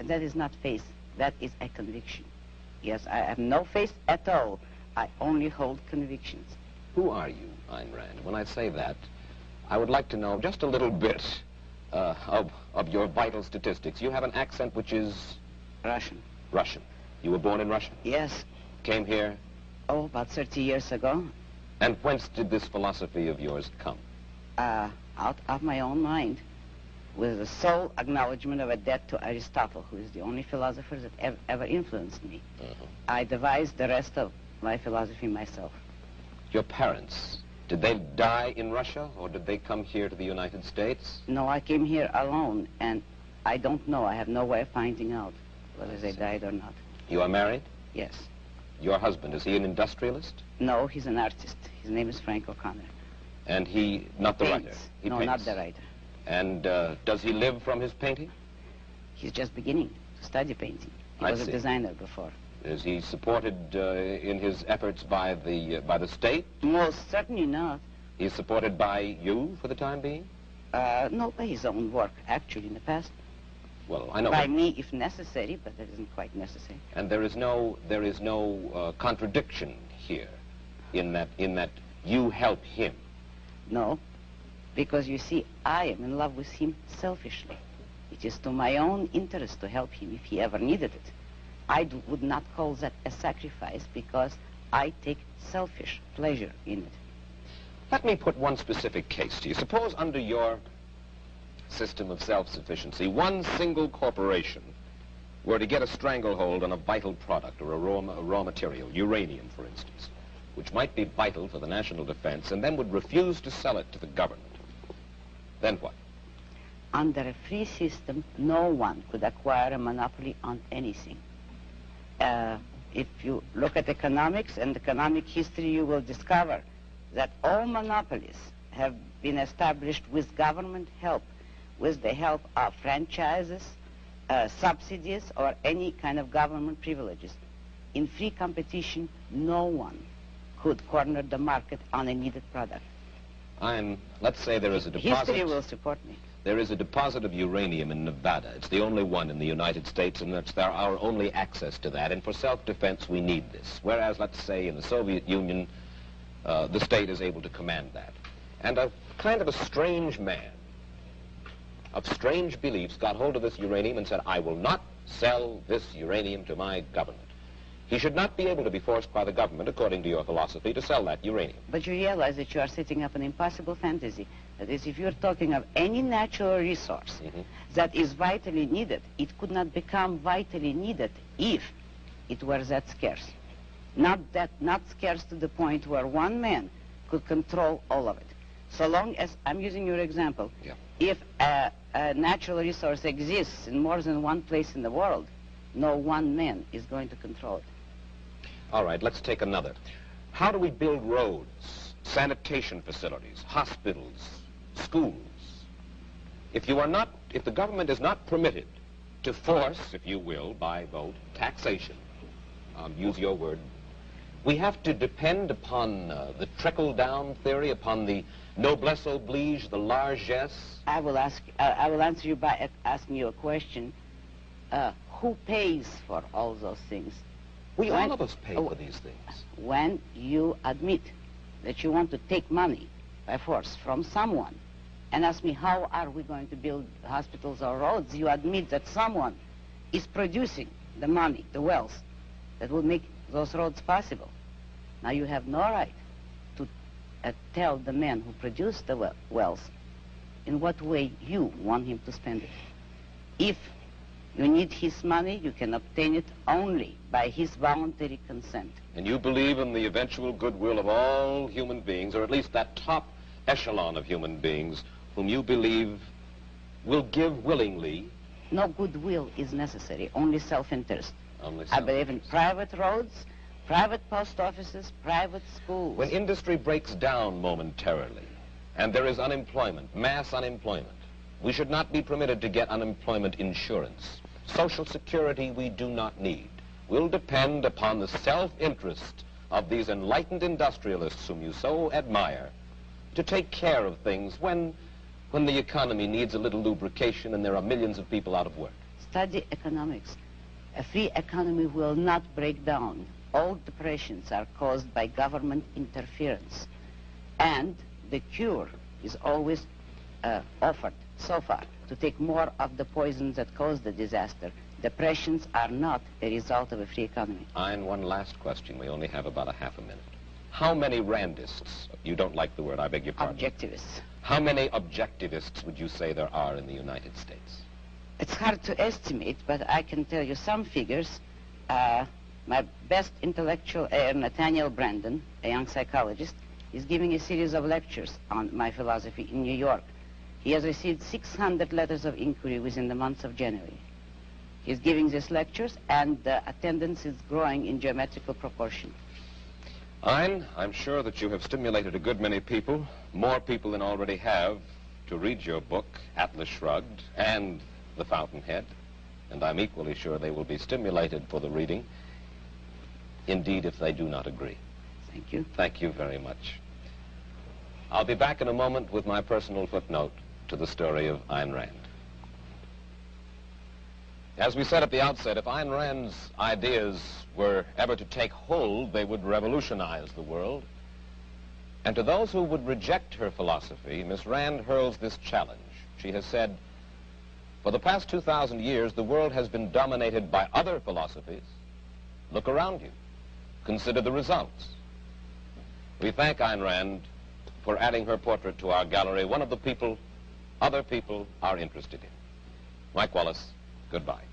that is not faith. That is a conviction. Yes, I have no faith at all. I only hold convictions. Who are you, Айн Рэнд? When I say that, I would like to know just a little bit of your vital statistics. You have an accent which is... Russian. Russian. You were born in Russia? Yes. Came here? Oh, about 30 years ago. And whence did this philosophy of yours come? Out of my own mind, with the sole acknowledgement of a debt to Aristotle, who is the only philosopher that ever influenced me. I devised the rest of my philosophy myself. Your parents, did they die in Russia, or did they come here to the United States? No, I came here alone, and I don't know. I have no way of finding out whether they died or not. You are married? Yes. Your husband, is he an industrialist? No, he's an artist. His name is Frank O'Connor. And he, not the writer? He no, paints. not the writer. And does he live from his painting? He's just beginning to study painting. He was a designer before. Is he supported in his efforts by the state? Most certainly not. He's supported by you for the time being? No, by his own work, actually, in the past. Well, I know. By me, if necessary, but that isn't quite necessary. And there is no contradiction here, in that you help him. No, because you see, I am in love with him selfishly. It is to my own interest to help him if he ever needed it. I would not call that a sacrifice because I take selfish pleasure in it. Let me put one specific case to you. Suppose under your system of self-sufficiency, one single corporation were to get a stranglehold on a vital product or a raw material, uranium, for instance, which might be vital for the national defense, and then would refuse to sell it to the government. Then what? Under a free system, no one could acquire a monopoly on anything. If you look at economics and economic history, you will discover that all monopolies have been established with government help, with the help of franchises, subsidies, or any kind of government privileges. In free competition, no one could corner the market on a needed product. Let's say there is a deposit. History will support me. There is a deposit of uranium in Nevada. It's the only one in the United States, and it's our only access to that. And for self-defense, we need this. Whereas, let's say, in the Soviet Union, the state is able to command that. And a kind of a strange man of strange beliefs got hold of this uranium and said, I will not sell this uranium to my government. He should not be able to be forced by the government, according to your philosophy, to sell that uranium. But you realize that you are setting up an impossible fantasy. That is, if you're talking of any natural resource that is vitally needed, it could not become vitally needed if it were that scarce. Not scarce to the point where one man could control all of it. So long as, I'm using your example, if a natural resource exists in more than one place in the world, no one man is going to control it. All right, let's take another. How do we build roads, sanitation facilities, hospitals, schools? If the government is not permitted to force, if you will, by vote, taxation, use your word, we have to depend upon the trickle-down theory, upon the noblesse oblige, the largesse. I will answer you by asking you a question. Who pays for all those things? All of us pay for these things. When you admit that you want to take money by force from someone and ask me how are we going to build hospitals or roads, you admit that someone is producing the money, the wealth, that will make those roads possible. Now you have no right to tell the man who produced the wealth in what way you want him to spend it. If you need his money, you can obtain it only by his voluntary consent. And you believe in the eventual goodwill of all human beings, or at least that top echelon of human beings, whom you believe will give willingly. No goodwill is necessary, only self-interest. Only I believe in private roads, private post offices, private schools. When industry breaks down momentarily, and there is unemployment, mass unemployment, we should not be permitted to get unemployment insurance. Social security we do not need. We'll depend upon the self-interest of these enlightened industrialists whom you so admire to take care of things when the economy needs a little lubrication and there are millions of people out of work. study economics. A free economy will not break down. All depressions are caused by government interference. And the cure is always offered so far to take more of the poisons that cause the disaster. Depressions are not a result of a free economy. Айн, one last question. We only have about a half a minute. How many Randists, you don't like the word, I beg your pardon. Objectivists. How many objectivists would you say there are in the United States? It's hard to estimate, but I can tell you some figures. My best intellectual heir, Nathaniel Brandon, a young psychologist, is giving a series of lectures on my philosophy in New York. He has received 600 letters of inquiry within the month of January. He's giving these lectures, and the attendance is growing in geometrical proportion. Айн, I'm sure that you have stimulated a good many people, more people than already have, to read your book, Atlas Shrugged, and The Fountainhead, and I'm equally sure they will be stimulated for the reading, indeed, if they do not agree. Thank you. Thank you very much. I'll be back in a moment with my personal footnote to the story of Айн Рэнд. As we said at the outset, if Айн Ränd's ideas were ever to take hold, they would revolutionize the world. And to those who would reject her philosophy, Miss Ränd hurls this challenge. She has said, for the past 2,000 years, the world has been dominated by other philosophies. Look around you. Consider the results. We thank Айн Ränd for adding her portrait to our gallery, one of the people other people are interested in. Mike Wallace, goodbye.